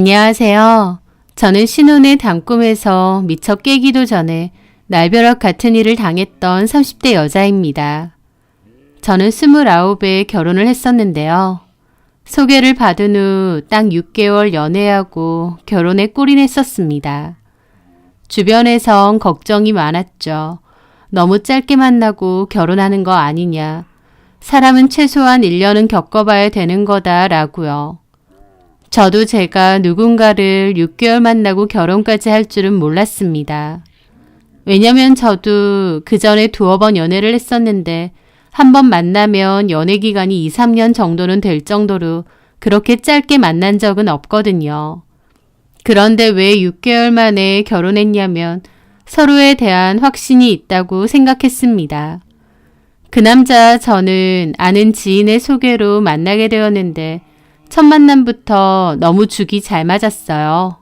안녕하세요. 저는 신혼의 단꿈에서 미처 깨기도 전에 날벼락 같은 일을 당했던 30대 여자입니다. 저는 29에 결혼을 했었는데요. 소개를 받은 후 딱 6개월 연애하고 결혼에 골인했었습니다. 주변에선 걱정이 많았죠. 너무 짧게 만나고 결혼하는 거 아니냐. 사람은 최소한 1년은 겪어봐야 되는 거다라고요. 저도 제가 누군가를 6개월 만나고 결혼까지 할 줄은 몰랐습니다. 왜냐면 저도 그 전에 2번 연애를 했었는데 한 번 만나면 연애 기간이 2, 3년 정도는 될 정도로 그렇게 짧게 만난 적은 없거든요. 그런데 왜 6개월 만에 결혼했냐면 서로에 대한 확신이 있다고 생각했습니다. 그 남자 저는 아는 지인의 소개로 만나게 되었는데 첫 만남부터 너무 죽이 잘 맞았어요.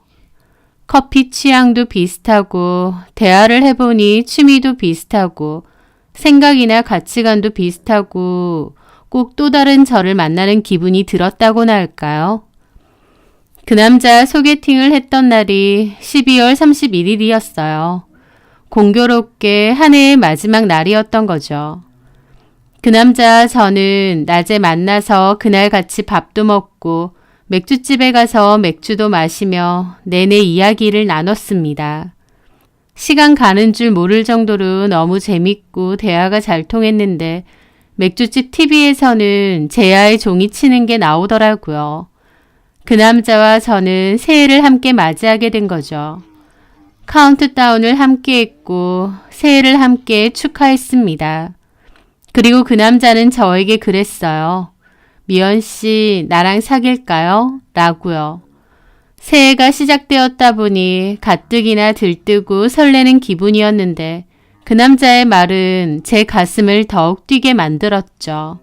커피 취향도 비슷하고 대화를 해보니 취미도 비슷하고 생각이나 가치관도 비슷하고 꼭 또 다른 저를 만나는 기분이 들었다고나 할까요? 그 남자 소개팅을 했던 날이 12월 31일이었어요. 공교롭게 한 해의 마지막 날이었던 거죠. 그 남자 저는 낮에 만나서 그날 같이 밥도 먹고 맥주집에 가서 맥주도 마시며 내내 이야기를 나눴습니다. 시간 가는 줄 모를 정도로 너무 재밌고 대화가 잘 통했는데 맥주집 TV에서는 제야의 종이 치는 게 나오더라고요. 그 남자와 저는 새해를 함께 맞이하게 된 거죠. 카운트다운을 함께 했고 새해를 함께 축하했습니다. 그리고 그 남자는 저에게 그랬어요. 미연 씨, 나랑 사귈까요? 라고요. 새해가 시작되었다 보니 가뜩이나 들뜨고 설레는 기분이었는데 그 남자의 말은 제 가슴을 더욱 뛰게 만들었죠.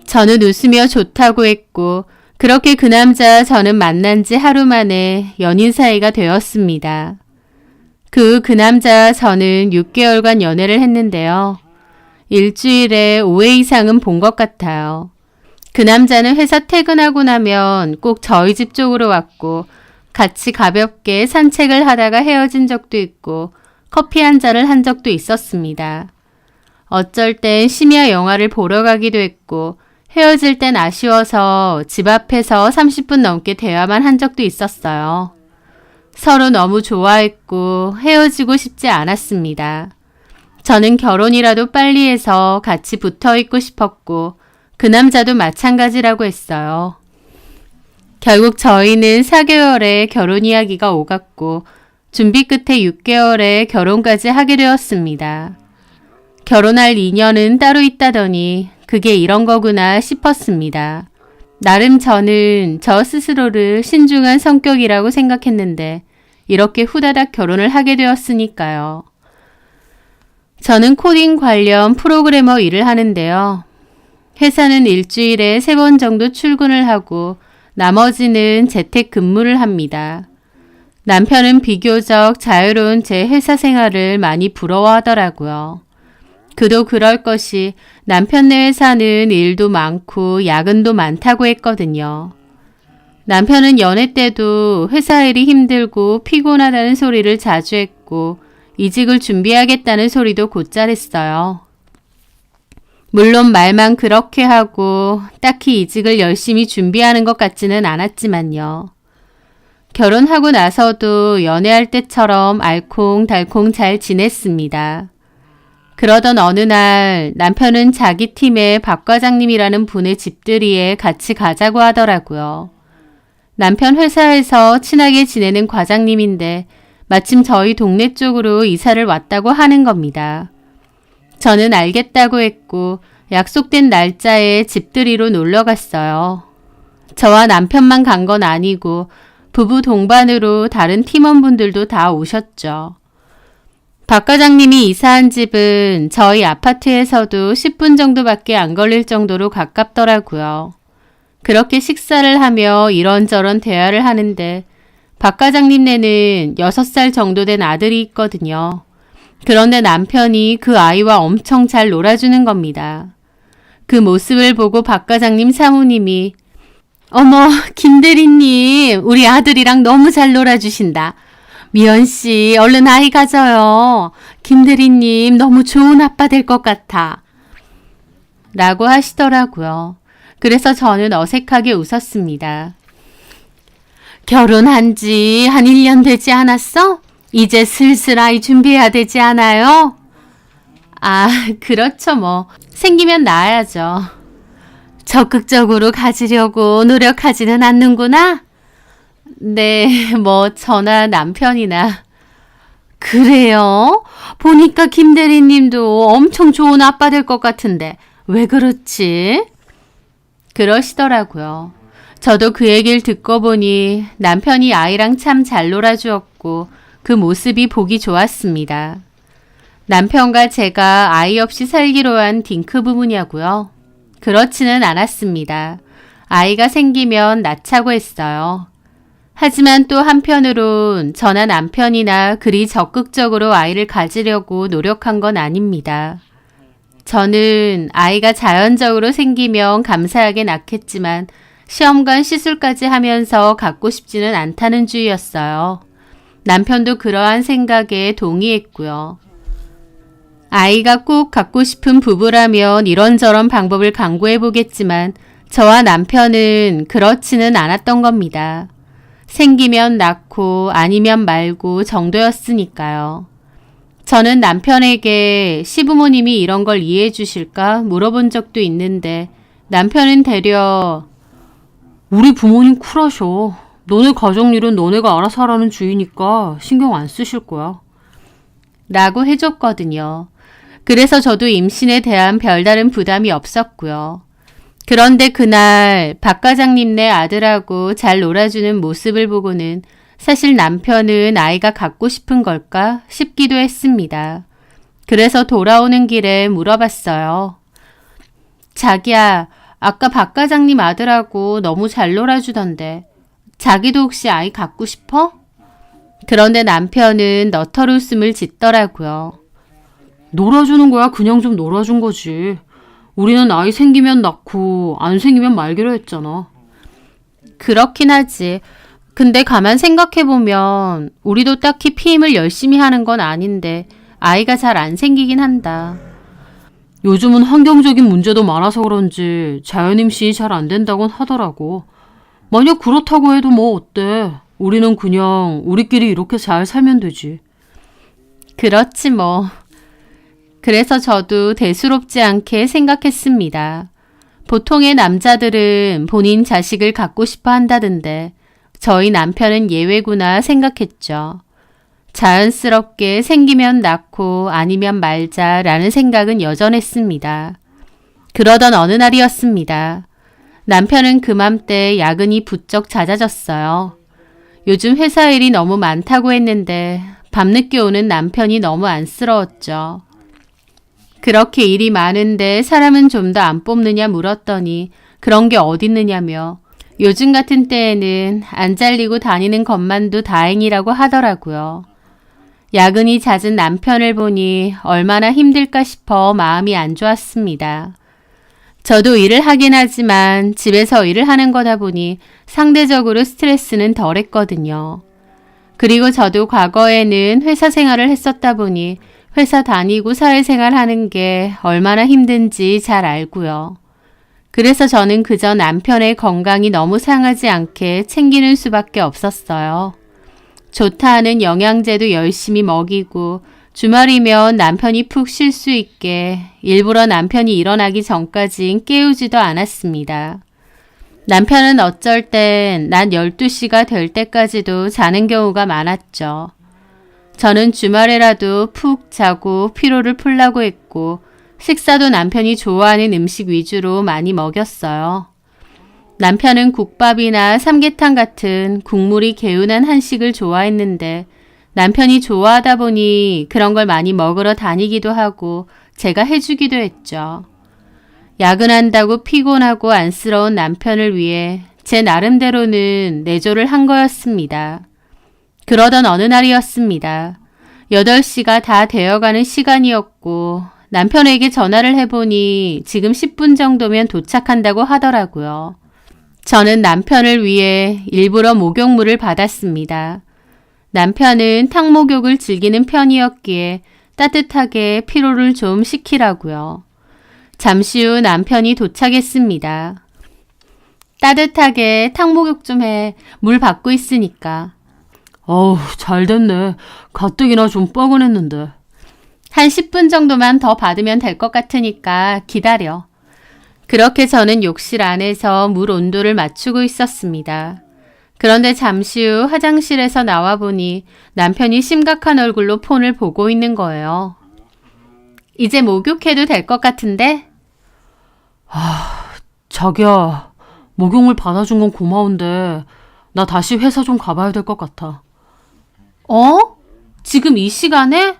저는 웃으며 좋다고 했고 그렇게 그 남자 저는 만난 지 하루 만에 연인 사이가 되었습니다. 그 남자 저는 6개월간 연애를 했는데요. 일주일에 5회 이상은 본 것 같아요. 그 남자는 회사 퇴근하고 나면 꼭 저희 집 쪽으로 왔고 같이 가볍게 산책을 하다가 헤어진 적도 있고 커피 한 잔을 한 적도 있었습니다. 어쩔 땐 심야 영화를 보러 가기도 했고 헤어질 땐 아쉬워서 집 앞에서 30분 넘게 대화만 한 적도 있었어요. 서로 너무 좋아했고 헤어지고 싶지 않았습니다. 저는 결혼이라도 빨리 해서 같이 붙어 있고 싶었고 그 남자도 마찬가지라고 했어요. 결국 저희는 4개월에 결혼 이야기가 오갔고 준비 끝에 6개월에 결혼까지 하게 되었습니다. 결혼할 인연은 따로 있다더니 그게 이런 거구나 싶었습니다. 나름 저는 저 스스로를 신중한 성격이라고 생각했는데 이렇게 후다닥 결혼을 하게 되었으니까요. 저는 코딩 관련 프로그래머 일을 하는데요. 회사는 일주일에 3번 정도 출근을 하고 나머지는 재택 근무를 합니다. 남편은 비교적 자유로운 제 회사 생활을 많이 부러워하더라고요. 그도 그럴 것이 남편네 회사는 일도 많고 야근도 많다고 했거든요. 남편은 연애 때도 회사 일이 힘들고 피곤하다는 소리를 자주 했고 이직을 준비하겠다는 소리도 곧잘 했어요. 물론 말만 그렇게 하고 딱히 이직을 열심히 준비하는 것 같지는 않았지만요. 결혼하고 나서도 연애할 때처럼 알콩달콩 잘 지냈습니다. 그러던 어느 날 남편은 자기 팀의 박 과장님이라는 분의 집들이에 같이 가자고 하더라고요. 남편 회사에서 친하게 지내는 과장님인데 마침 저희 동네 쪽으로 이사를 왔다고 하는 겁니다. 저는 알겠다고 했고 약속된 날짜에 집들이로 놀러 갔어요. 저와 남편만 간 건 아니고 부부 동반으로 다른 팀원분들도 다 오셨죠. 박 과장님이 이사한 집은 저희 아파트에서도 10분 정도밖에 안 걸릴 정도로 가깝더라고요. 그렇게 식사를 하며 이런저런 대화를 하는데 박 과장님네는 6살 정도 된 아들이 있거든요. 그런데 남편이 그 아이와 엄청 잘 놀아주는 겁니다. 그 모습을 보고 박 과장님 사모님이 어머, 김대리님, 우리 아들이랑 너무 잘 놀아주신다. 미연씨, 얼른 아이 가져요. 김대리님, 너무 좋은 아빠 될 것 같아. 라고 하시더라고요. 그래서 저는 어색하게 웃었습니다. 결혼한 지 한 1년 되지 않았어? 이제 슬슬 아이 준비해야 되지 않아요? 아, 그렇죠 뭐. 생기면 낳아야죠. 적극적으로 가지려고 노력하지는 않는구나? 네, 뭐 저나 남편이나. 그래요? 보니까 김대리님도 엄청 좋은 아빠 될 것 같은데 왜 그렇지? 그러시더라고요. 저도 그 얘기를 듣고 보니 남편이 아이랑 참 잘 놀아주었고 그 모습이 보기 좋았습니다. 남편과 제가 아이 없이 살기로 한 딩크 부부냐고요? 그렇지는 않았습니다. 아이가 생기면 낳자고 했어요. 하지만 또 한편으론 저나 남편이나 그리 적극적으로 아이를 가지려고 노력한 건 아닙니다. 저는 아이가 자연적으로 생기면 감사하게 낳겠지만 시험관 시술까지 하면서 갖고 싶지는 않다는 주의였어요. 남편도 그러한 생각에 동의했고요. 아이가 꼭 갖고 싶은 부부라면 이런저런 방법을 강구해 보겠지만 저와 남편은 그렇지는 않았던 겁니다. 생기면 낳고 아니면 말고 정도였으니까요. 저는 남편에게 시부모님이 이런 걸 이해해 주실까 물어본 적도 있는데 남편은 되려 우리 부모님 쿨하셔. 너네 가정일은 너네가 알아서 하라는 주의니까 신경 안 쓰실 거야. 라고 해줬거든요. 그래서 저도 임신에 대한 별다른 부담이 없었고요. 그런데 그날 박 과장님네 아들하고 잘 놀아주는 모습을 보고는 사실 남편은 아이가 갖고 싶은 걸까 싶기도 했습니다. 그래서 돌아오는 길에 물어봤어요. 자기야, 아까 박 과장님 아들하고 너무 잘 놀아주던데 자기도 혹시 아이 갖고 싶어? 그런데 남편은 너털 웃음을 짓더라고요. 놀아주는 거야 그냥 좀 놀아준 거지. 우리는 아이 생기면 낳고 안 생기면 말기로 했잖아. 그렇긴 하지. 근데 가만 생각해보면 우리도 딱히 피임을 열심히 하는 건 아닌데 아이가 잘 안 생기긴 한다. 요즘은 환경적인 문제도 많아서 그런지 자연임신이 잘 안 된다곤 하더라고. 만약 그렇다고 해도 뭐 어때? 우리는 그냥 우리끼리 이렇게 잘 살면 되지. 그렇지 뭐. 그래서 저도 대수롭지 않게 생각했습니다. 보통의 남자들은 본인 자식을 갖고 싶어 한다던데 저희 남편은 예외구나 생각했죠. 자연스럽게 생기면 낳고 아니면 말자라는 생각은 여전했습니다. 그러던 어느 날이었습니다. 남편은 그맘때 야근이 부쩍 잦아졌어요. 요즘 회사 일이 너무 많다고 했는데 밤늦게 오는 남편이 너무 안쓰러웠죠. 그렇게 일이 많은데 사람은 좀 더 안 뽑느냐 물었더니 그런 게 어딨느냐며 요즘 같은 때에는 안 잘리고 다니는 것만도 다행이라고 하더라고요. 야근이 잦은 남편을 보니 얼마나 힘들까 싶어 마음이 안 좋았습니다. 저도 일을 하긴 하지만 집에서 일을 하는 거다 보니 상대적으로 스트레스는 덜했거든요. 그리고 저도 과거에는 회사 생활을 했었다 보니 회사 다니고 사회생활 하는 게 얼마나 힘든지 잘 알고요. 그래서 저는 그저 남편의 건강이 너무 상하지 않게 챙기는 수밖에 없었어요. 좋다 하는 영양제도 열심히 먹이고 주말이면 남편이 푹 쉴 수 있게 일부러 남편이 일어나기 전까진 깨우지도 않았습니다. 남편은 어쩔 땐 낮 12시가 될 때까지도 자는 경우가 많았죠. 저는 주말에라도 푹 자고 피로를 풀라고 했고 식사도 남편이 좋아하는 음식 위주로 많이 먹였어요. 남편은 국밥이나 삼계탕 같은 국물이 개운한 한식을 좋아했는데 남편이 좋아하다 보니 그런 걸 많이 먹으러 다니기도 하고 제가 해주기도 했죠. 야근한다고 피곤하고 안쓰러운 남편을 위해 제 나름대로는 내조를 한 거였습니다. 그러던 어느 날이었습니다. 8시가 다 되어가는 시간이었고 남편에게 전화를 해보니 지금 10분 정도면 도착한다고 하더라고요. 저는 남편을 위해 일부러 목욕물을 받았습니다. 남편은 탕목욕을 즐기는 편이었기에 따뜻하게 피로를 좀 식히라고요. 잠시 후 남편이 도착했습니다. 따뜻하게 탕목욕 좀 해. 물 받고 있으니까. 어우, 잘 됐네. 가뜩이나 좀 뻐근했는데. 한 10분 정도만 더 받으면 될 것 같으니까 기다려. 그렇게 저는 욕실 안에서 물 온도를 맞추고 있었습니다. 그런데 잠시 후 화장실에서 나와 보니 남편이 심각한 얼굴로 폰을 보고 있는 거예요. 이제 목욕해도 될 것 같은데? 자기야, 목욕물 받아준 건 고마운데 나 다시 회사 좀 가봐야 될 것 같아. 어? 지금 이 시간에?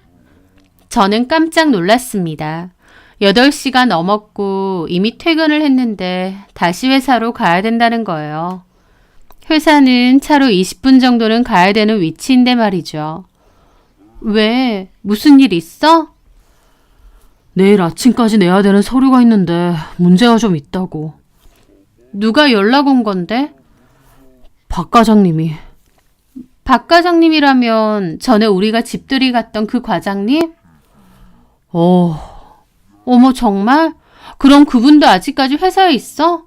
저는 깜짝 놀랐습니다. 8시가 넘었고 이미 퇴근을 했는데 다시 회사로 가야 된다는 거예요. 회사는 차로 20분 정도는 가야 되는 위치인데 말이죠. 왜? 무슨 일 있어? 내일 아침까지 내야 되는 서류가 있는데 문제가 좀 있다고. 누가 연락 온 건데? 박 과장님이. 박 과장님이라면 전에 우리가 집들이 갔던 그 과장님? 어머, 정말? 그럼 그분도 아직까지 회사에 있어?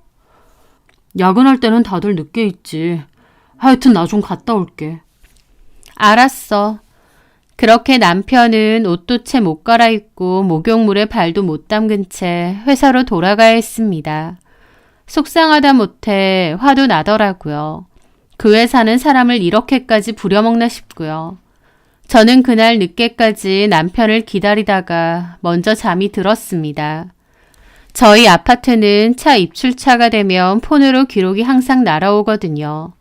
야근할 때는 다들 늦게 있지. 하여튼 나 좀 갔다 올게. 알았어. 그렇게 남편은 옷도 채 못 갈아입고 목욕물에 발도 못 담근 채 회사로 돌아가야 했습니다. 속상하다 못해 화도 나더라고요. 그 회사는 사람을 이렇게까지 부려먹나 싶고요. 저는 그날 늦게까지 남편을 기다리다가 먼저 잠이 들었습니다. 저희 아파트는 차 입출차가 되면 폰으로 기록이 항상 날아오거든요.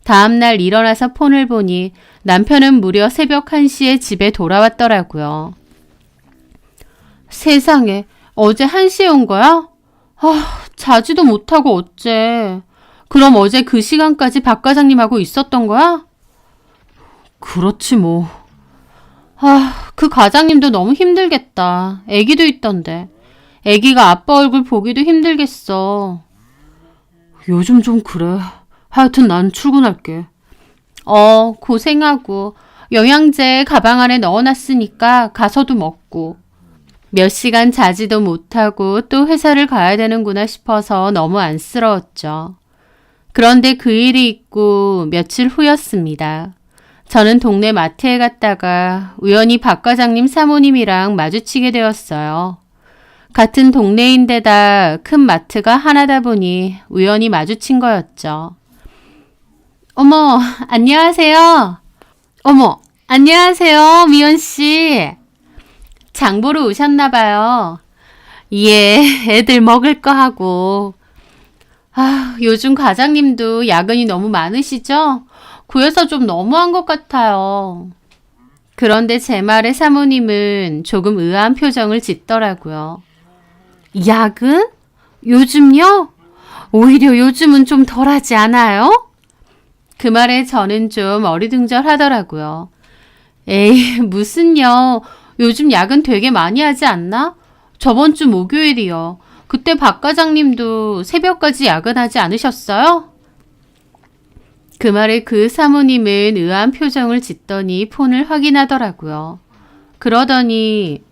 다음날 일어나서 폰을 보니 남편은 무려 새벽 1시에 집에 돌아왔더라고요. 세상에, 어제 1시에 온 거야? 자지도 못하고 어째. 그럼 어제 그 시간까지 박 과장님하고 있었던 거야? 그렇지 뭐. 그 과장님도 너무 힘들겠다. 애기도 있던데. 애기가 아빠 얼굴 보기도 힘들겠어. 요즘 좀 그래. 하여튼 난 출근할게. 고생하고 영양제 가방 안에 넣어놨으니까 가서도 먹고. 몇 시간 자지도 못하고 또 회사를 가야 되는구나 싶어서 너무 안쓰러웠죠. 그런데 그 일이 있고 며칠 후였습니다. 저는 동네 마트에 갔다가 우연히 박 과장님 사모님이랑 마주치게 되었어요. 같은 동네인데다 큰 마트가 하나다 보니 우연히 마주친 거였죠. 어머, 안녕하세요. 어머, 안녕하세요, 미연 씨. 장 보러 오셨나 봐요. 예, 애들 먹을 거 하고. 요즘 과장님도 야근이 너무 많으시죠? 그래서 좀 너무한 것 같아요. 그런데 제 말에 사모님은 조금 의아한 표정을 짓더라고요. 야근? 요즘요? 오히려 요즘은 좀 덜하지 않아요? 그 말에 저는 좀 어리둥절하더라고요. 에이, 무슨요. 요즘 야근 되게 많이 하지 않나? 저번 주 목요일이요. 그때 박 과장님도 새벽까지 야근하지 않으셨어요? 그 말에 그 사모님은 의아한 표정을 짓더니 폰을 확인하더라고요. 그러더니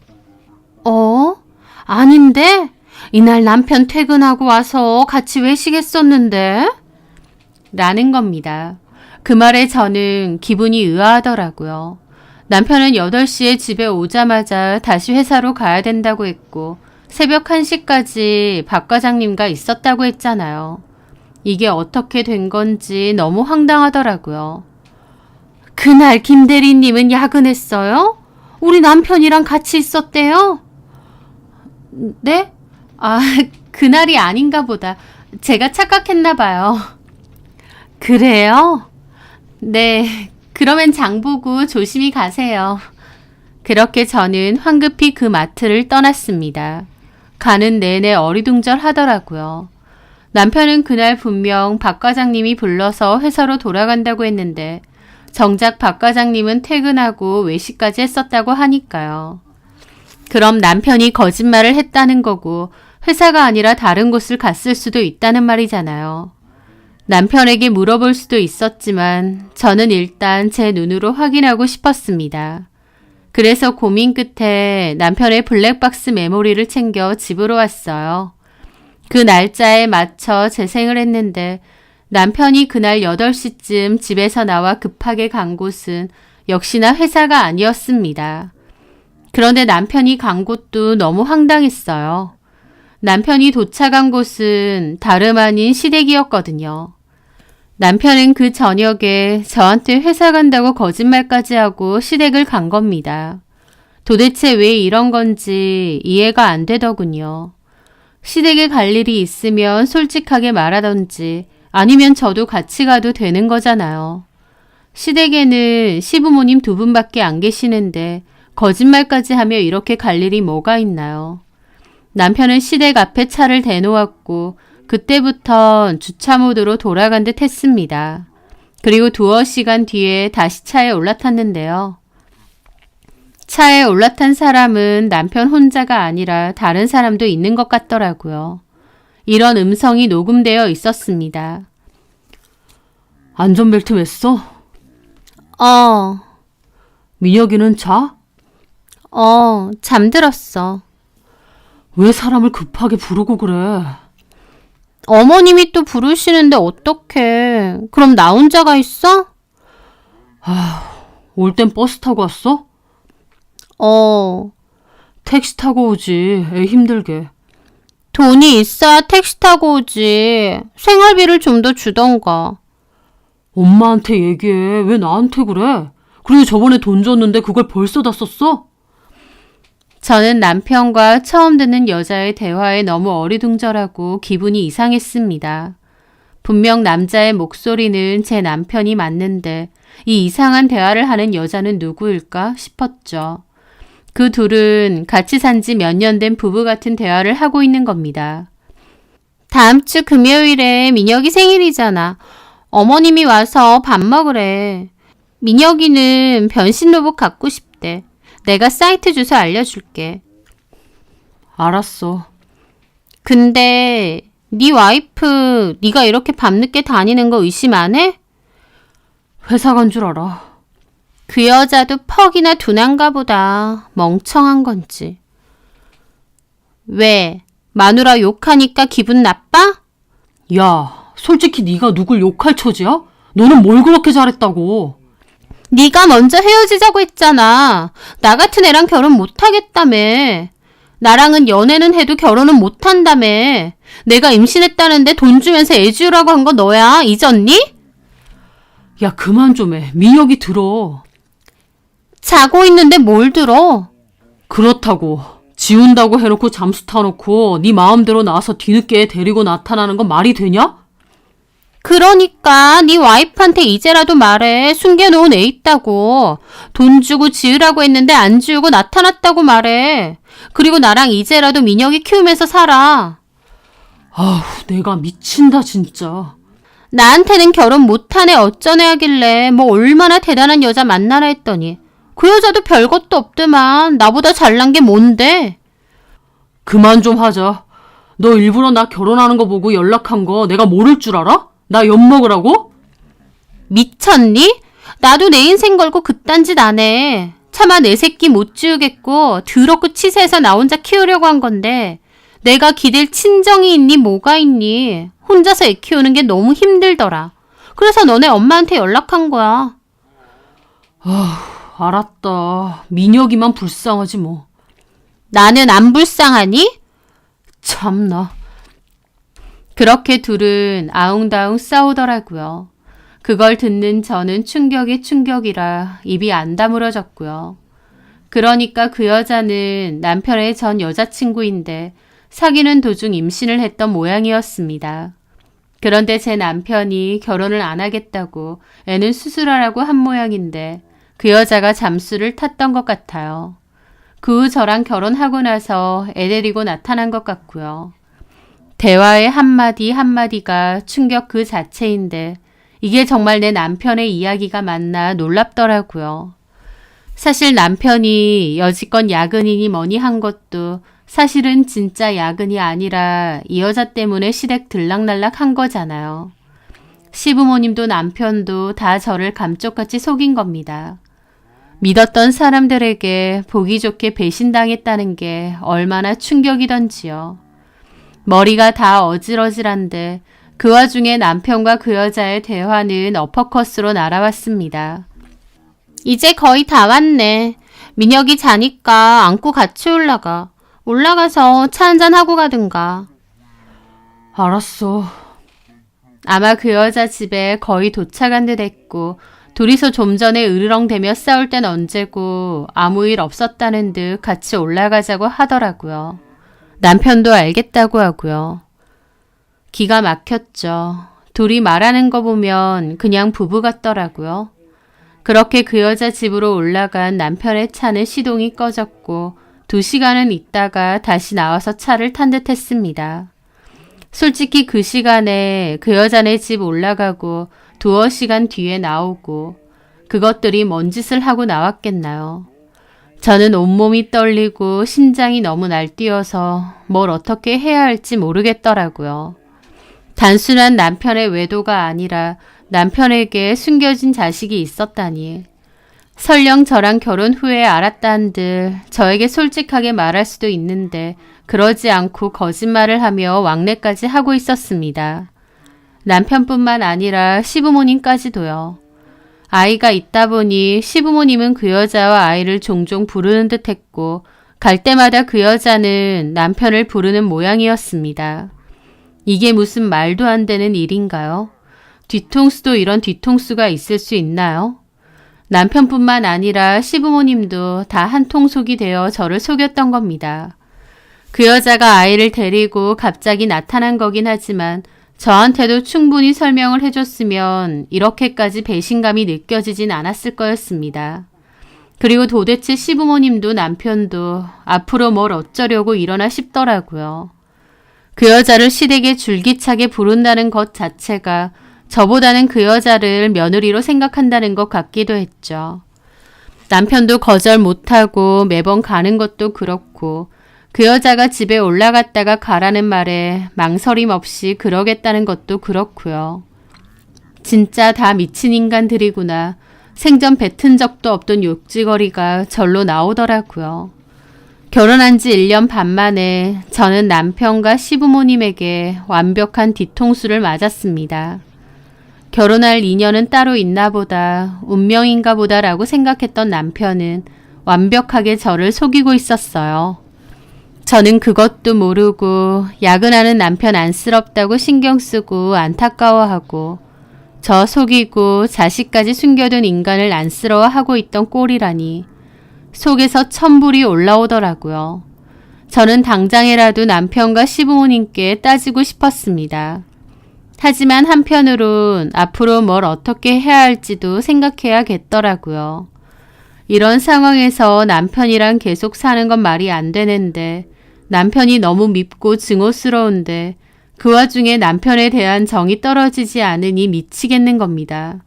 아닌데? 이날 남편 퇴근하고 와서 같이 외식했었는데? 라는 겁니다. 그 말에 저는 기분이 의아하더라고요. 남편은 8시에 집에 오자마자 다시 회사로 가야 된다고 했고 새벽 1시까지 박 과장님과 있었다고 했잖아요. 이게 어떻게 된 건지 너무 황당하더라고요. 그날 김 대리님은 야근했어요? 우리 남편이랑 같이 있었대요? 네? 그날이 아닌가 보다. 제가 착각했나 봐요. 그래요? 네, 그러면 장 보고 조심히 가세요. 그렇게 저는 황급히 그 마트를 떠났습니다. 가는 내내 어리둥절하더라고요. 남편은 그날 분명 박 과장님이 불러서 회사로 돌아간다고 했는데 정작 박 과장님은 퇴근하고 외식까지 했었다고 하니까요. 그럼 남편이 거짓말을 했다는 거고 회사가 아니라 다른 곳을 갔을 수도 있다는 말이잖아요. 남편에게 물어볼 수도 있었지만 저는 일단 제 눈으로 확인하고 싶었습니다. 그래서 고민 끝에 남편의 블랙박스 메모리를 챙겨 집으로 왔어요. 그 날짜에 맞춰 재생을 했는데 남편이 그날 8시쯤 집에서 나와 급하게 간 곳은 역시나 회사가 아니었습니다. 그런데 남편이 간 곳도 너무 황당했어요. 남편이 도착한 곳은 다름 아닌 시댁이었거든요. 남편은 그 저녁에 저한테 회사 간다고 거짓말까지 하고 시댁을 간 겁니다. 도대체 왜 이런 건지 이해가 안 되더군요. 시댁에 갈 일이 있으면 솔직하게 말하던지 아니면 저도 같이 가도 되는 거잖아요. 시댁에는 시부모님 2분밖에 안 계시는데 거짓말까지 하며 이렇게 갈 일이 뭐가 있나요? 남편은 시댁 앞에 차를 대놓았고 그때부턴 주차 모드로 돌아간 듯 했습니다. 그리고 두어 시간 뒤에 다시 차에 올라탔는데요. 차에 올라탄 사람은 남편 혼자가 아니라 다른 사람도 있는 것 같더라고요. 이런 음성이 녹음되어 있었습니다. 안전벨트 맸어? 민혁이는 자? 잠들었어. 왜 사람을 급하게 부르고 그래? 어머님이 또 부르시는데 어떡해. 그럼 나 혼자가 있어? 올 땐 버스 타고 왔어? 택시 타고 오지. 애 힘들게. 돈이 있어야 택시 타고 오지. 생활비를 좀 더 주던가. 엄마한테 얘기해. 왜 나한테 그래? 그리고 저번에 돈 줬는데 그걸 벌써 다 썼어? 저는 남편과 처음 듣는 여자의 대화에 너무 어리둥절하고 기분이 이상했습니다. 분명 남자의 목소리는 제 남편이 맞는데 이 이상한 대화를 하는 여자는 누구일까 싶었죠. 그 둘은 같이 산 지 몇 년 된 부부 같은 대화를 하고 있는 겁니다. 다음 주 금요일에 민혁이 생일이잖아. 어머님이 와서 밥 먹으래. 민혁이는 변신 로봇 갖고 싶대. 내가 사이트 주소 알려줄게. 알았어. 근데 네 와이프 네가 이렇게 밤늦게 다니는 거 의심 안 해? 회사 간 줄 알아. 그 여자도 퍽이나 둔한가 보다. 멍청한 건지. 왜? 마누라 욕하니까 기분 나빠? 야, 솔직히 네가 누굴 욕할 처지야? 너는 뭘 그렇게 잘했다고. 네가 먼저 헤어지자고 했잖아. 나 같은 애랑 결혼 못하겠다며. 나랑은 연애는 해도 결혼은 못한다며. 내가 임신했다는데 돈 주면서 애 지우라고 한 거 너야. 잊었니? 야, 그만 좀 해. 민혁이 들어. 자고 있는데 뭘 들어? 그렇다고. 지운다고 해놓고 잠수 타놓고 네 마음대로 나와서 뒤늦게 데리고 나타나는 건 말이 되냐? 그러니까 네 와이프한테 이제라도 말해. 숨겨놓은 애 있다고. 돈 주고 지으라고 했는데 안 지우고 나타났다고 말해. 그리고 나랑 이제라도 민혁이 키우면서 살아. 아우, 내가 미친다 진짜. 나한테는 결혼 못한 애 어쩌네 하길래 뭐 얼마나 대단한 여자 만나라 했더니 그 여자도 별것도 없더만. 나보다 잘난 게 뭔데? 그만 좀 하자. 너 일부러 나 결혼하는 거 보고 연락한 거 내가 모를 줄 알아? 나 엿먹으라고? 미쳤니? 나도 내 인생 걸고 그딴 짓 안 해. 차마 내 새끼 못 지우겠고 더럽고 치세해서 나 혼자 키우려고 한 건데 내가 기댈 친정이 있니 뭐가 있니? 혼자서 애 키우는 게 너무 힘들더라. 그래서 너네 엄마한테 연락한 거야. 알았다. 민혁이만 불쌍하지 뭐. 나는 안 불쌍하니? 참나. 그렇게 둘은 아웅다웅 싸우더라고요. 그걸 듣는 저는 충격에 충격이라 입이 안 다물어졌고요. 그러니까 그 여자는 남편의 전 여자친구인데 사귀는 도중 임신을 했던 모양이었습니다. 그런데 제 남편이 결혼을 안 하겠다고 애는 수술하라고 한 모양인데 그 여자가 잠수를 탔던 것 같아요. 그 후 저랑 결혼하고 나서 애 데리고 나타난 것 같고요. 대화의 한마디 한마디가 충격 그 자체인데 이게 정말 내 남편의 이야기가 맞나 놀랍더라고요. 사실 남편이 여지껏 야근이니 뭐니 한 것도 사실은 진짜 야근이 아니라 이 여자 때문에 시댁 들락날락 한 거잖아요. 시부모님도 남편도 다 저를 감쪽같이 속인 겁니다. 믿었던 사람들에게 보기 좋게 배신당했다는 게 얼마나 충격이던지요. 머리가 다 어질어질한데 그 와중에 남편과 그 여자의 대화는 어퍼컷으로 날아왔습니다. 이제 거의 다 왔네. 민혁이 자니까 안고 같이 올라가. 올라가서 차 한잔 하고 가든가. 알았어. 아마 그 여자 집에 거의 도착한 듯 했고 둘이서 좀 전에 으르렁대며 싸울 땐 언제고 아무 일 없었다는 듯 같이 올라가자고 하더라고요. 남편도 알겠다고 하고요. 기가 막혔죠. 둘이 말하는 거 보면 그냥 부부 같더라고요. 그렇게 그 여자 집으로 올라간 남편의 차는 시동이 꺼졌고 2시간은 있다가 다시 나와서 차를 탄 듯 했습니다. 솔직히 그 시간에 그 여자네 집 올라가고 2시간 뒤에 나오고 그것들이 뭔 짓을 하고 나왔겠나요? 저는 온몸이 떨리고 심장이 너무 날뛰어서 뭘 어떻게 해야 할지 모르겠더라고요. 단순한 남편의 외도가 아니라 남편에게 숨겨진 자식이 있었다니. 설령 저랑 결혼 후에 알았다 한들 저에게 솔직하게 말할 수도 있는데 그러지 않고 거짓말을 하며 왕래까지 하고 있었습니다. 남편뿐만 아니라 시부모님까지도요. 아이가 있다 보니 시부모님은 그 여자와 아이를 종종 부르는 듯 했고 갈 때마다 그 여자는 남편을 부르는 모양이었습니다. 이게 무슨 말도 안 되는 일인가요? 뒤통수도 이런 뒤통수가 있을 수 있나요? 남편뿐만 아니라 시부모님도 다 한 통속이 되어 저를 속였던 겁니다. 그 여자가 아이를 데리고 갑자기 나타난 거긴 하지만 저한테도 충분히 설명을 해줬으면 이렇게까지 배신감이 느껴지진 않았을 거였습니다. 그리고 도대체 시부모님도 남편도 앞으로 뭘 어쩌려고 이러나 싶더라고요. 그 여자를 시댁에 줄기차게 부른다는 것 자체가 저보다는 그 여자를 며느리로 생각한다는 것 같기도 했죠. 남편도 거절 못하고 매번 가는 것도 그렇고 그 여자가 집에 올라갔다가 가라는 말에 망설임 없이 그러겠다는 것도 그렇고요. 진짜 다 미친 인간들이구나. 생전 뱉은 적도 없던 욕지거리가 절로 나오더라고요. 결혼한 지 1년 반 만에 저는 남편과 시부모님에게 완벽한 뒤통수를 맞았습니다. 결혼할 인연은 따로 있나 보다, 운명인가 보다라고 생각했던 남편은 완벽하게 저를 속이고 있었어요. 저는 그것도 모르고 야근하는 남편 안쓰럽다고 신경 쓰고 안타까워하고 저 속이고 자식까지 숨겨둔 인간을 안쓰러워하고 있던 꼴이라니 속에서 천불이 올라오더라고요. 저는 당장이라도 남편과 시부모님께 따지고 싶었습니다. 하지만 한편으론 앞으로 뭘 어떻게 해야 할지도 생각해야겠더라고요. 이런 상황에서 남편이랑 계속 사는 건 말이 안 되는데 남편이 너무 밉고 증오스러운데 그 와중에 남편에 대한 정이 떨어지지 않으니 미치겠는 겁니다.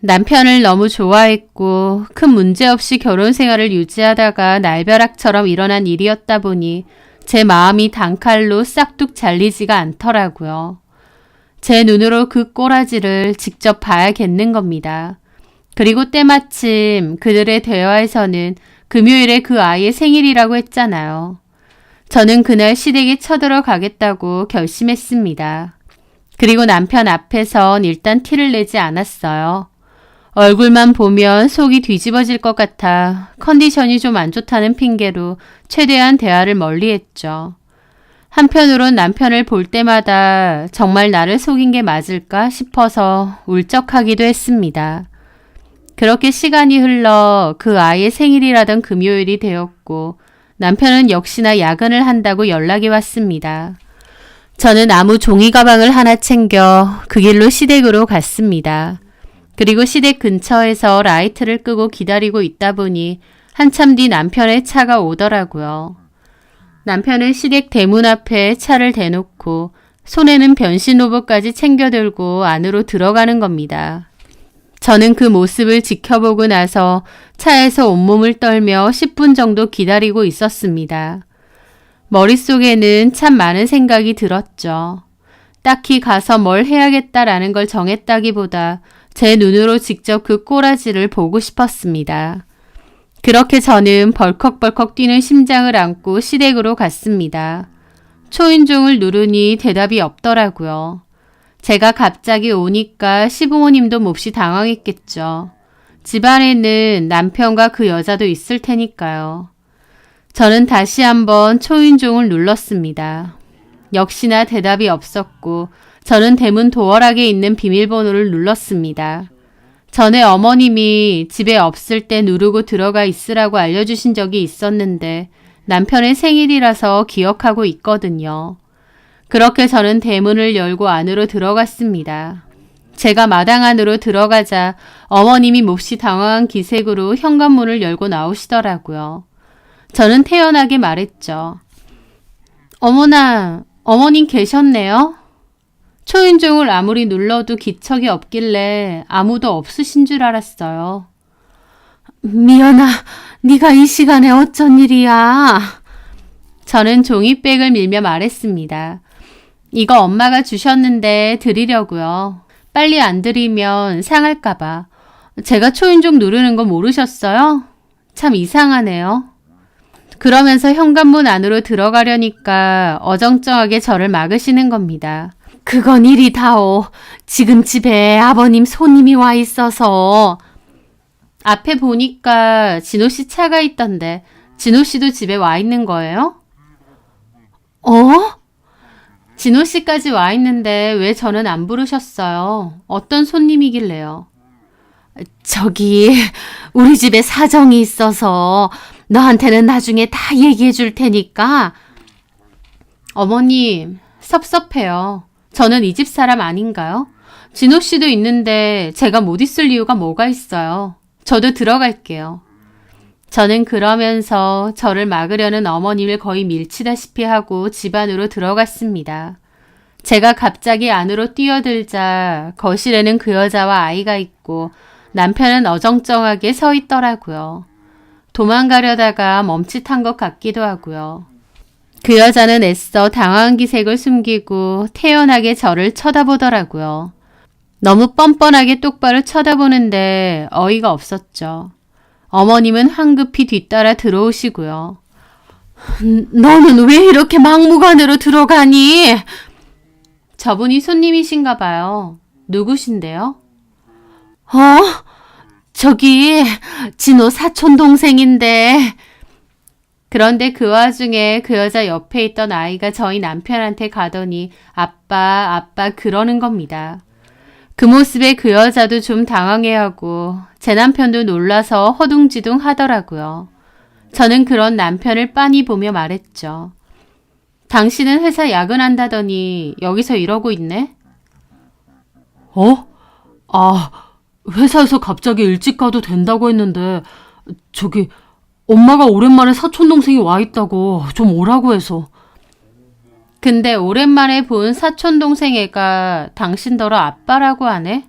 남편을 너무 좋아했고 큰 문제 없이 결혼 생활을 유지하다가 날벼락처럼 일어난 일이었다 보니 제 마음이 단칼로 싹둑 잘리지가 않더라고요. 제 눈으로 그 꼬라지를 직접 봐야겠는 겁니다. 그리고 때마침 그들의 대화에서는 금요일에 그 아이의 생일이라고 했잖아요. 저는 그날 시댁에 쳐들어가겠다고 결심했습니다. 그리고 남편 앞에선 일단 티를 내지 않았어요. 얼굴만 보면 속이 뒤집어질 것 같아 컨디션이 좀 안 좋다는 핑계로 최대한 대화를 멀리했죠. 한편으론 남편을 볼 때마다 정말 나를 속인 게 맞을까 싶어서 울적하기도 했습니다. 그렇게 시간이 흘러 그 아이의 생일이라던 금요일이 되었고 남편은 역시나 야근을 한다고 연락이 왔습니다. 저는 나무 종이 가방을 하나 챙겨 그 길로 시댁으로 갔습니다. 그리고 시댁 근처에서 라이트를 끄고 기다리고 있다 보니 한참 뒤 남편의 차가 오더라고요. 남편은 시댁 대문 앞에 차를 대놓고 손에는 변신 로봇까지 챙겨 들고 안으로 들어가는 겁니다. 저는 그 모습을 지켜보고 나서 차에서 온몸을 떨며 10분 정도 기다리고 있었습니다. 머릿속에는 참 많은 생각이 들었죠. 딱히 가서 뭘 해야겠다라는 걸 정했다기보다 제 눈으로 직접 그 꼬라지를 보고 싶었습니다. 그렇게 저는 벌컥벌컥 뛰는 심장을 안고 시댁으로 갔습니다. 초인종을 누르니 대답이 없더라고요. 제가 갑자기 오니까 시부모님도 몹시 당황했겠죠. 집안에는 남편과 그 여자도 있을 테니까요. 저는 다시 한번 초인종을 눌렀습니다. 역시나 대답이 없었고 저는 대문 도어락에 있는 비밀번호를 눌렀습니다. 전에 어머님이 집에 없을 때 누르고 들어가 있으라고 알려주신 적이 있었는데 남편의 생일이라서 기억하고 있거든요. 그렇게 저는 대문을 열고 안으로 들어갔습니다. 제가 마당 안으로 들어가자 어머님이 몹시 당황한 기색으로 현관문을 열고 나오시더라고요. 저는 태연하게 말했죠. 어머나, 어머님 계셨네요? 초인종을 아무리 눌러도 기척이 없길래 아무도 없으신 줄 알았어요. 미연아, 네가 이 시간에 어쩐 일이야? 저는 종이백을 밀며 말했습니다. 이거 엄마가 주셨는데 드리려고요. 빨리 안 드리면 상할까봐. 제가 초인종 누르는 거 모르셨어요? 참 이상하네요. 그러면서 현관문 안으로 들어가려니까 어정쩡하게 저를 막으시는 겁니다. 그건 이리다오. 지금 집에 아버님 손님이 와 있어서. 앞에 보니까 진호 씨 차가 있던데 진호 씨도 집에 와 있는 거예요? 진호 씨까지 와 있는데 왜 저는 안 부르셨어요? 어떤 손님이길래요? 저기 우리 집에 사정이 있어서 너한테는 나중에 다 얘기해 줄 테니까. 어머님, 섭섭해요. 저는 이 집 사람 아닌가요? 진호 씨도 있는데 제가 못 있을 이유가 뭐가 있어요. 저도 들어갈게요. 저는 그러면서 저를 막으려는 어머님을 거의 밀치다시피 하고 집 안으로 들어갔습니다. 제가 갑자기 안으로 뛰어들자 거실에는 그 여자와 아이가 있고 남편은 어정쩡하게 서 있더라고요. 도망가려다가 멈칫한 것 같기도 하고요. 그 여자는 애써 당황한 기색을 숨기고 태연하게 저를 쳐다보더라고요. 너무 뻔뻔하게 똑바로 쳐다보는데 어이가 없었죠. 어머님은 황급히 뒤따라 들어오시고요. 너는 왜 이렇게 막무가내로 들어가니? 저분이 손님이신가 봐요. 누구신데요? 저기 진호 사촌 동생인데. 그런데 그 와중에 그 여자 옆에 있던 아이가 저희 남편한테 가더니 아빠 그러는 겁니다. 그 모습에 그 여자도 좀 당황해하고 제 남편도 놀라서 허둥지둥 하더라고요. 저는 그런 남편을 빤히 보며 말했죠. 당신은 회사 야근한다더니 여기서 이러고 있네? 회사에서 갑자기 일찍 가도 된다고 했는데 저기 엄마가 오랜만에 사촌동생이 와 있다고 좀 오라고 해서. 근데 오랜만에 본 사촌동생 애가 당신더러 아빠라고 하네?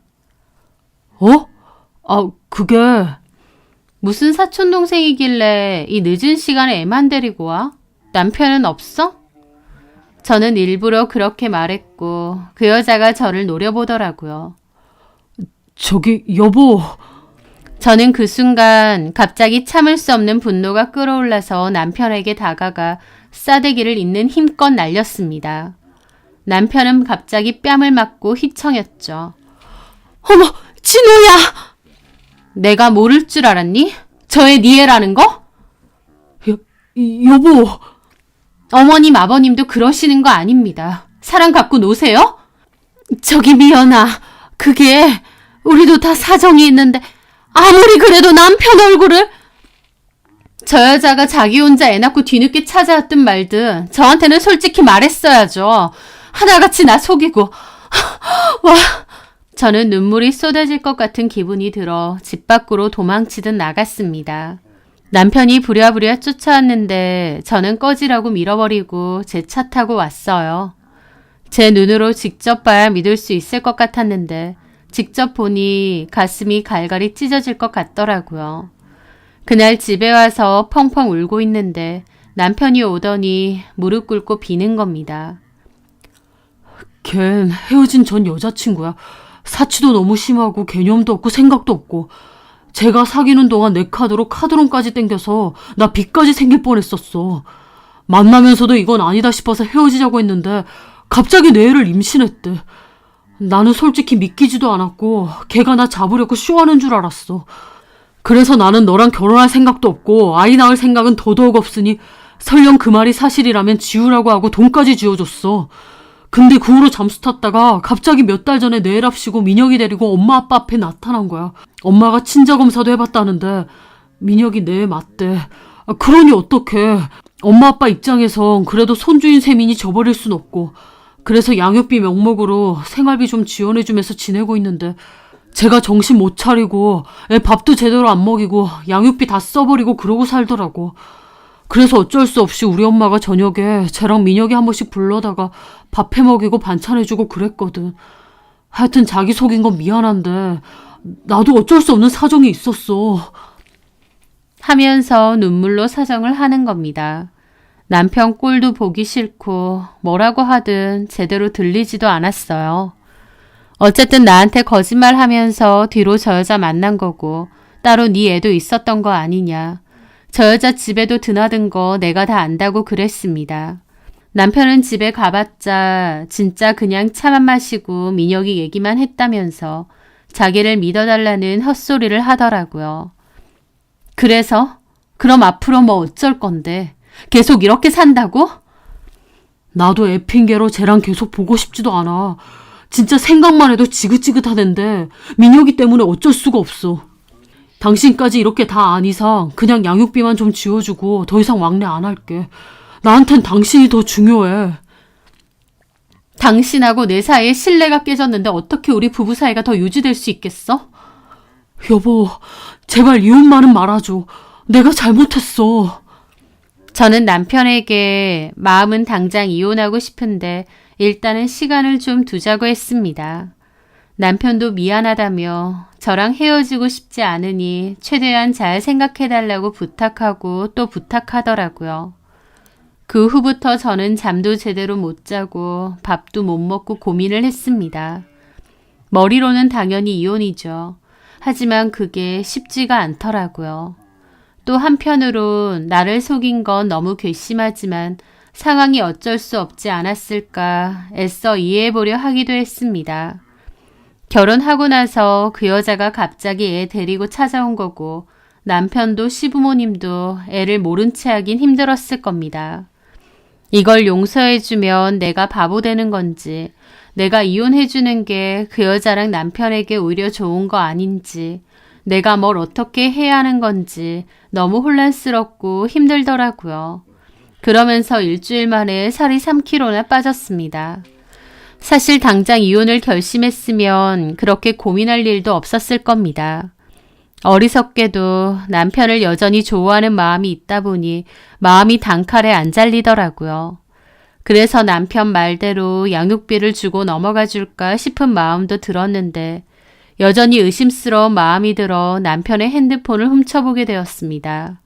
그게 무슨 사촌동생이길래 이 늦은 시간에 애만 데리고 와? 남편은 없어? 저는 일부러 그렇게 말했고 그 여자가 저를 노려보더라고요. 저기 여보. 저는 그 순간 갑자기 참을 수 없는 분노가 끌어올라서 남편에게 다가가 싸대기를 있는 힘껏 날렸습니다. 남편은 갑자기 뺨을 맞고 휘청였죠. 어머, 진호야! 내가 모를 줄 알았니? 저애 네 애라는 거? 여보. 어머님, 아버님도 그러시는 거 아닙니다. 사랑 갖고 노세요? 저기 미연아, 그게 우리도 다 사정이 있는데 아무리 그래도 남편 얼굴을. 저 여자가 자기 혼자 애 낳고 뒤늦게 찾아왔든 말든 저한테는 솔직히 말했어야죠. 하나같이 나 속이고. 와, 저는 눈물이 쏟아질 것 같은 기분이 들어 집 밖으로 도망치듯 나갔습니다. 남편이 부랴부랴 쫓아왔는데 저는 꺼지라고 밀어버리고 제 차 타고 왔어요. 제 눈으로 직접 봐야 믿을 수 있을 것 같았는데 직접 보니 가슴이 갈갈이 찢어질 것 같더라고요. 그날 집에 와서 펑펑 울고 있는데 남편이 오더니 무릎 꿇고 비는 겁니다. 걘 헤어진 전 여자친구야. 사치도 너무 심하고 개념도 없고 생각도 없고. 제가 사귀는 동안 내 카드로 카드론까지 땡겨서 나 빚까지 생길 뻔했었어. 만나면서도 이건 아니다 싶어서 헤어지자고 했는데 갑자기 내 애를 임신했대. 나는 솔직히 믿기지도 않았고 걔가 나 잡으려고 쇼하는 줄 알았어. 그래서 나는 너랑 결혼할 생각도 없고 아이 낳을 생각은 더더욱 없으니 설령 그 말이 사실이라면 지우라고 하고 돈까지 지워줬어. 근데 그 후로 잠수 탔다가 갑자기 몇 달 전에 내 애랍시고 민혁이 데리고 엄마 아빠 앞에 나타난 거야. 엄마가 친자검사도 해봤다는데 민혁이 내 애 맞대. 그러니 어떡해. 엄마 아빠 입장에선 그래도 손주인 셈이니 저버릴 순 없고. 그래서 양육비 명목으로 생활비 좀 지원해주면서 지내고 있는데 제가 정신 못 차리고 애 밥도 제대로 안 먹이고 양육비 다 써버리고 그러고 살더라고. 그래서 어쩔 수 없이 우리 엄마가 저녁에 쟤랑 민혁이 한 번씩 불러다가 밥 해먹이고 반찬해주고 그랬거든. 하여튼 자기 속인 건 미안한데 나도 어쩔 수 없는 사정이 있었어. 하면서 눈물로 사정을 하는 겁니다. 남편 꼴도 보기 싫고 뭐라고 하든 제대로 들리지도 않았어요. 어쨌든 나한테 거짓말하면서 뒤로 저 여자 만난 거고 따로 네 애도 있었던 거 아니냐. 저 여자 집에도 드나든 거 내가 다 안다고 그랬습니다. 남편은 집에 가봤자 진짜 그냥 차만 마시고 민혁이 얘기만 했다면서 자기를 믿어달라는 헛소리를 하더라고요. 그래서? 그럼 앞으로 뭐 어쩔 건데? 계속 이렇게 산다고? 나도 애 핑계로 쟤랑 계속 보고 싶지도 않아. 진짜 생각만 해도 지긋지긋하던데 민혁이 때문에 어쩔 수가 없어. 당신까지 이렇게 다 안 이상 그냥 양육비만 좀 지워주고 더 이상 왕래 안 할게. 나한텐 당신이 더 중요해. 당신하고 내 사이에 신뢰가 깨졌는데 어떻게 우리 부부 사이가 더 유지될 수 있겠어? 여보, 제발 이혼만은 말아줘. 내가 잘못했어. 저는 남편에게 마음은 당장 이혼하고 싶은데 일단은 시간을 좀 두자고 했습니다. 남편도 미안하다며 저랑 헤어지고 싶지 않으니 최대한 잘 생각해달라고 부탁하고 또 부탁하더라고요. 그 후부터 저는 잠도 제대로 못 자고 밥도 못 먹고 고민을 했습니다. 머리로는 당연히 이혼이죠. 하지만 그게 쉽지가 않더라고요. 또 한편으론 나를 속인 건 너무 괘씸하지만 상황이 어쩔 수 없지 않았을까 애써 이해해보려 하기도 했습니다. 결혼하고 나서 그 여자가 갑자기 애 데리고 찾아온 거고 남편도 시부모님도 애를 모른 채 하긴 힘들었을 겁니다. 이걸 용서해주면 내가 바보 되는 건지 내가 이혼해주는 게 그 여자랑 남편에게 오히려 좋은 거 아닌지 내가 뭘 어떻게 해야 하는 건지 너무 혼란스럽고 힘들더라고요. 그러면서 일주일 만에 살이 3kg나 빠졌습니다. 사실 당장 이혼을 결심했으면 그렇게 고민할 일도 없었을 겁니다. 어리석게도 남편을 여전히 좋아하는 마음이 있다 보니 마음이 단칼에 안 잘리더라고요. 그래서 남편 말대로 양육비를 주고 넘어가 줄까 싶은 마음도 들었는데 여전히 의심스러운 마음이 들어 남편의 핸드폰을 훔쳐보게 되었습니다.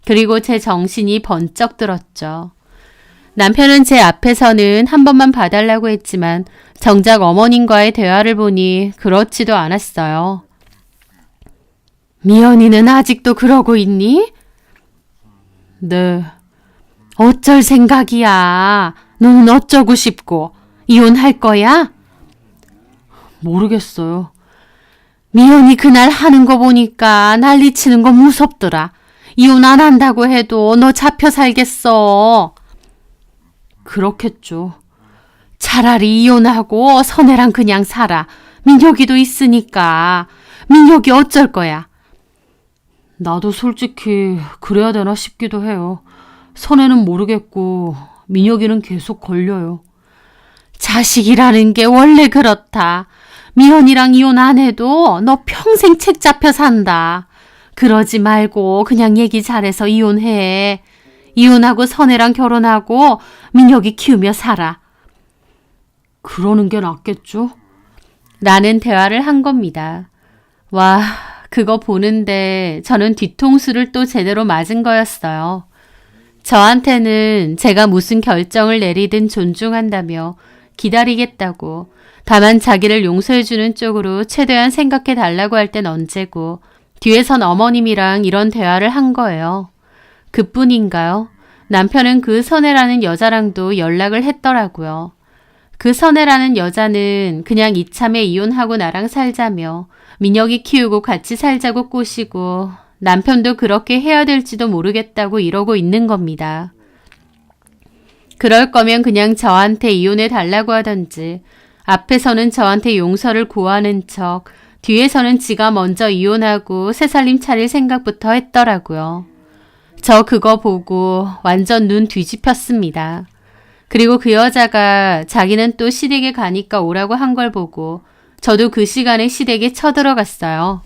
그리고 제 정신이 번쩍 들었죠. 남편은 제 앞에서는 한 번만 봐달라고 했지만 정작 어머님과의 대화를 보니 그렇지도 않았어요. 미연이는 아직도 그러고 있니? 네. 어쩔 생각이야. 너는 어쩌고 싶고 이혼할 거야? 모르겠어요. 미연이 그날 하는 거 보니까 난리치는 거 무섭더라. 이혼 안 한다고 해도 너 잡혀 살겠어. 그렇겠죠. 차라리 이혼하고 선혜랑 그냥 살아. 민혁이도 있으니까. 민혁이 어쩔 거야? 나도 솔직히 그래야 되나 싶기도 해요. 선혜는 모르겠고 민혁이는 계속 걸려요. 자식이라는 게 원래 그렇다. 미연이랑 이혼 안 해도 너 평생 책 잡혀 산다. 그러지 말고 그냥 얘기 잘해서 이혼해. 이혼하고 선혜랑 결혼하고 민혁이 키우며 살아. 그러는 게 낫겠죠? 라는 대화를 한 겁니다. 와, 그거 보는데 저는 뒤통수를 또 제대로 맞은 거였어요. 저한테는 제가 무슨 결정을 내리든 존중한다며 기다리겠다고. 다만 자기를 용서해주는 쪽으로 최대한 생각해달라고 할 땐 언제고 뒤에선 어머님이랑 이런 대화를 한 거예요. 그뿐인가요? 남편은 그 선혜라는 여자랑도 연락을 했더라고요. 그 선혜라는 여자는 그냥 이참에 이혼하고 나랑 살자며 민혁이 키우고 같이 살자고 꼬시고 남편도 그렇게 해야 될지도 모르겠다고 이러고 있는 겁니다. 그럴 거면 그냥 저한테 이혼해 달라고 하던지 앞에서는 저한테 용서를 구하는 척 뒤에서는 지가 먼저 이혼하고 새살림 차릴 생각부터 했더라고요. 저 그거 보고 완전 눈 뒤집혔습니다. 그리고 그 여자가 자기는 또 시댁에 가니까 오라고 한 걸 보고 저도 그 시간에 시댁에 쳐들어갔어요.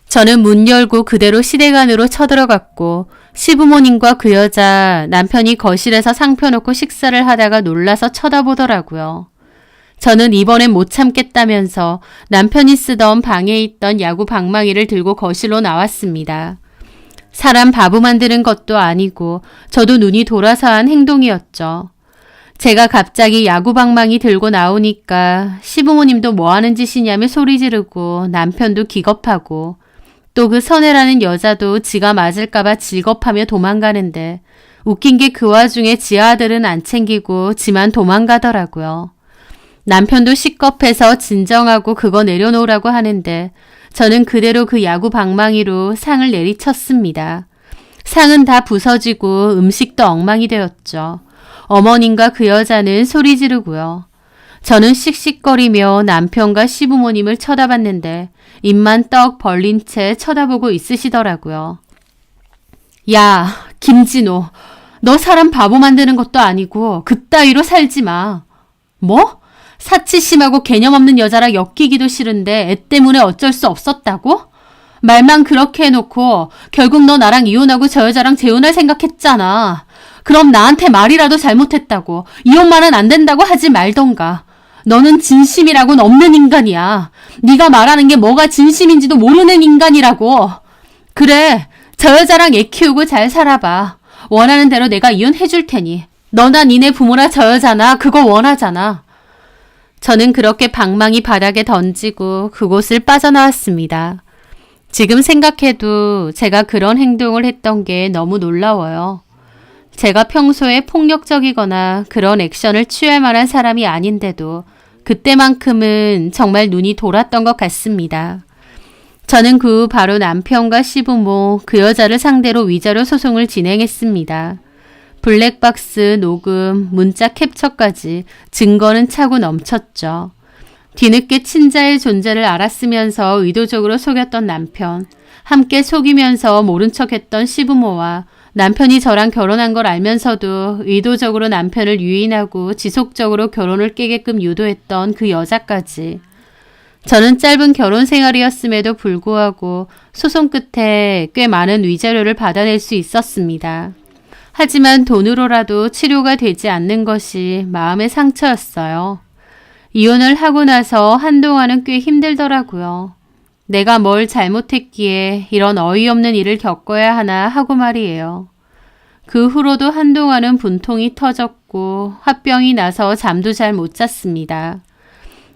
저는 문 열고 그대로 시댁 안으로 쳐들어갔고 시부모님과 그 여자 남편이 거실에서 상 펴놓고 식사를 하다가 놀라서 쳐다보더라고요. 저는 이번엔 못 참겠다면서 남편이 쓰던 방에 있던 야구 방망이를 들고 거실로 나왔습니다. 사람 바보 만드는 것도 아니고 저도 눈이 돌아서 한 행동이었죠. 제가 갑자기 야구 방망이 들고 나오니까 시부모님도 뭐 하는 짓이냐며 소리 지르고 남편도 기겁하고 또 그 선혜라는 여자도 지가 맞을까봐 질겁하며 도망가는데 웃긴 게 그 와중에 지 아들은 안 챙기고 지만 도망가더라고요. 남편도 시겁해서 진정하고 그거 내려놓으라고 하는데 저는 그대로 그 야구 방망이로 상을 내리쳤습니다. 상은 다 부서지고 음식도 엉망이 되었죠. 어머님과 그 여자는 소리 지르고요. 저는 씩씩거리며 남편과 시부모님을 쳐다봤는데 입만 떡 벌린 채 쳐다보고 있으시더라고요. 야, 김진호, 너 사람 바보 만드는 것도 아니고 그따위로 살지 마. 뭐? 사치 심하고 개념 없는 여자랑 엮이기도 싫은데 애 때문에 어쩔 수 없었다고? 말만 그렇게 해놓고 결국 너 나랑 이혼하고 저 여자랑 재혼할 생각했잖아. 그럼 나한테 말이라도 잘못했다고 이혼만은 안 된다고 하지 말던가. 너는 진심이라고는 없는 인간이야. 네가 말하는 게 뭐가 진심인지도 모르는 인간이라고. 그래, 저 여자랑 애 키우고 잘 살아봐. 원하는 대로 내가 이혼해 줄 테니. 너나 니네 부모나 저 여자나 그거 원하잖아. 저는 그렇게 방망이 바닥에 던지고 그곳을 빠져나왔습니다. 지금 생각해도 제가 그런 행동을 했던 게 너무 놀라워요. 제가 평소에 폭력적이거나 그런 액션을 취할 만한 사람이 아닌데도 그때만큼은 정말 눈이 돌았던 것 같습니다. 저는 그 후 바로 남편과 시부모, 그 여자를 상대로 위자료 소송을 진행했습니다. 블랙박스, 녹음, 문자 캡처까지 증거는 차고 넘쳤죠. 뒤늦게 친자의 존재를 알았으면서 의도적으로 속였던 남편, 함께 속이면서 모른 척했던 시부모와 남편이 저랑 결혼한 걸 알면서도 의도적으로 남편을 유인하고 지속적으로 결혼을 깨게끔 유도했던 그 여자까지. 저는 짧은 결혼 생활이었음에도 불구하고 소송 끝에 꽤 많은 위자료를 받아낼 수 있었습니다. 하지만 돈으로라도 치료가 되지 않는 것이 마음의 상처였어요. 이혼을 하고 나서 한동안은 꽤 힘들더라고요. 내가 뭘 잘못했기에 이런 어이없는 일을 겪어야 하나 하고 말이에요. 그 후로도 한동안은 분통이 터졌고 화병이 나서 잠도 잘 못 잤습니다.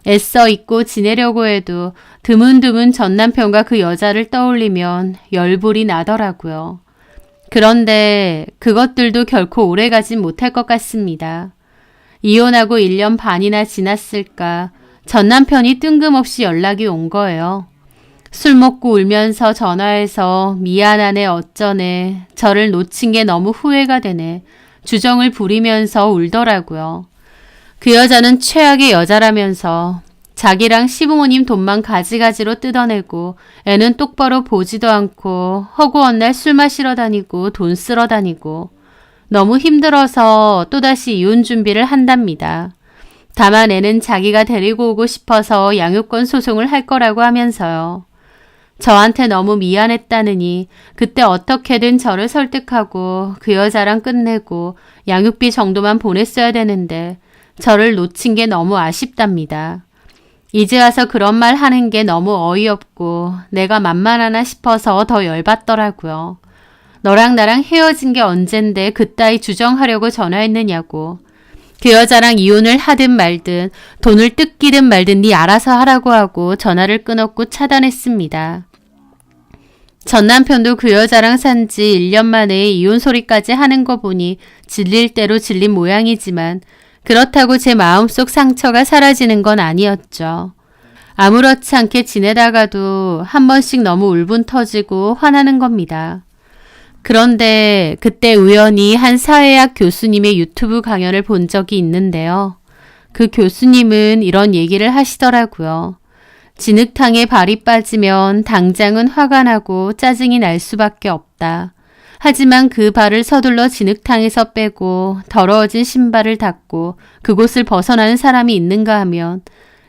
애써 잊고 지내려고 해도 드문드문 전 남편과 그 여자를 떠올리면 열불이 나더라고요. 그런데 그것들도 결코 오래가진 못할 것 같습니다. 이혼하고 1년 반이나 지났을까 전 남편이 뜬금없이 연락이 온 거예요. 술 먹고 울면서 전화해서 미안하네 어쩌네 저를 놓친 게 너무 후회가 되네 주정을 부리면서 울더라고요. 그 여자는 최악의 여자라면서 자기랑 시부모님 돈만 가지가지로 뜯어내고 애는 똑바로 보지도 않고 허구한 날 술 마시러 다니고 돈 쓰러 다니고 너무 힘들어서 또다시 이혼 준비를 한답니다. 다만 애는 자기가 데리고 오고 싶어서 양육권 소송을 할 거라고 하면서요. 저한테 너무 미안했다느니 그때 어떻게든 저를 설득하고 그 여자랑 끝내고 양육비 정도만 보냈어야 되는데 저를 놓친 게 너무 아쉽답니다. 이제 와서 그런 말 하는 게 너무 어이없고 내가 만만하나 싶어서 더 열받더라고요. 너랑 나랑 헤어진 게 언젠데 그따위 주정하려고 전화했느냐고. 그 여자랑 이혼을 하든 말든 돈을 뜯기든 말든 네 알아서 하라고 하고 전화를 끊었고 차단했습니다. 전 남편도 그 여자랑 산 지 1년 만에 이혼 소리까지 하는 거 보니 질릴 대로 질린 모양이지만 그렇다고 제 마음속 상처가 사라지는 건 아니었죠. 아무렇지 않게 지내다가도 한 번씩 너무 울분 터지고 화나는 겁니다. 그런데 그때 우연히 한 사회학 교수님의 유튜브 강연을 본 적이 있는데요. 그 교수님은 이런 얘기를 하시더라고요. 진흙탕에 발이 빠지면 당장은 화가 나고 짜증이 날 수밖에 없다. 하지만 그 발을 서둘러 진흙탕에서 빼고 더러워진 신발을 닦고 그곳을 벗어나는 사람이 있는가 하면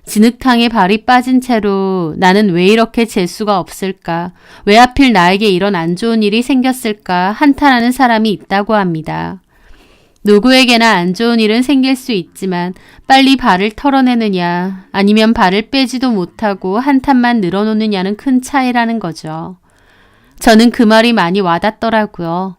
진흙탕에 발이 빠진 채로 나는 왜 이렇게 재수가 없을까? 왜 하필 나에게 이런 안 좋은 일이 생겼을까? 한탄하는 사람이 있다고 합니다. 누구에게나 안 좋은 일은 생길 수 있지만 빨리 발을 털어내느냐 아니면 발을 빼지도 못하고 한탄만 늘어놓느냐는 큰 차이라는 거죠. 저는 그 말이 많이 와닿더라고요.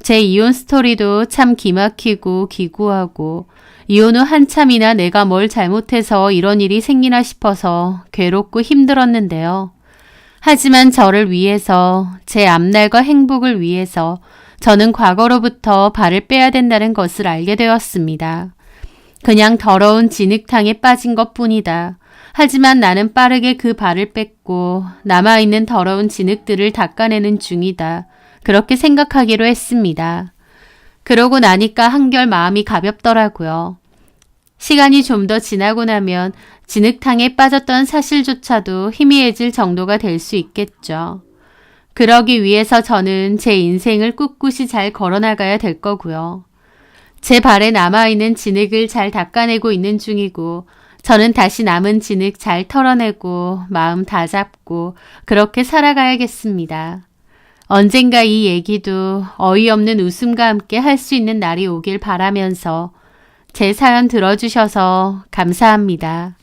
제 이혼 스토리도 참 기막히고 기구하고 이혼 후 한참이나 내가 뭘 잘못해서 이런 일이 생기나 싶어서 괴롭고 힘들었는데요. 하지만 저를 위해서, 제 앞날과 행복을 위해서 저는 과거로부터 발을 빼야 된다는 것을 알게 되었습니다. 그냥 더러운 진흙탕에 빠진 것뿐이다. 하지만 나는 빠르게 그 발을 뺐고 남아있는 더러운 진흙들을 닦아내는 중이다. 그렇게 생각하기로 했습니다. 그러고 나니까 한결 마음이 가볍더라고요. 시간이 좀 더 지나고 나면 진흙탕에 빠졌던 사실조차도 희미해질 정도가 될 수 있겠죠. 그러기 위해서 저는 제 인생을 꿋꿋이 잘 걸어나가야 될 거고요. 제 발에 남아있는 진흙을 잘 닦아내고 있는 중이고 저는 다시 남은 진흙 잘 털어내고 마음 다잡고 그렇게 살아가야겠습니다. 언젠가 이 얘기도 어이없는 웃음과 함께 할 수 있는 날이 오길 바라면서 제 사연 들어주셔서 감사합니다.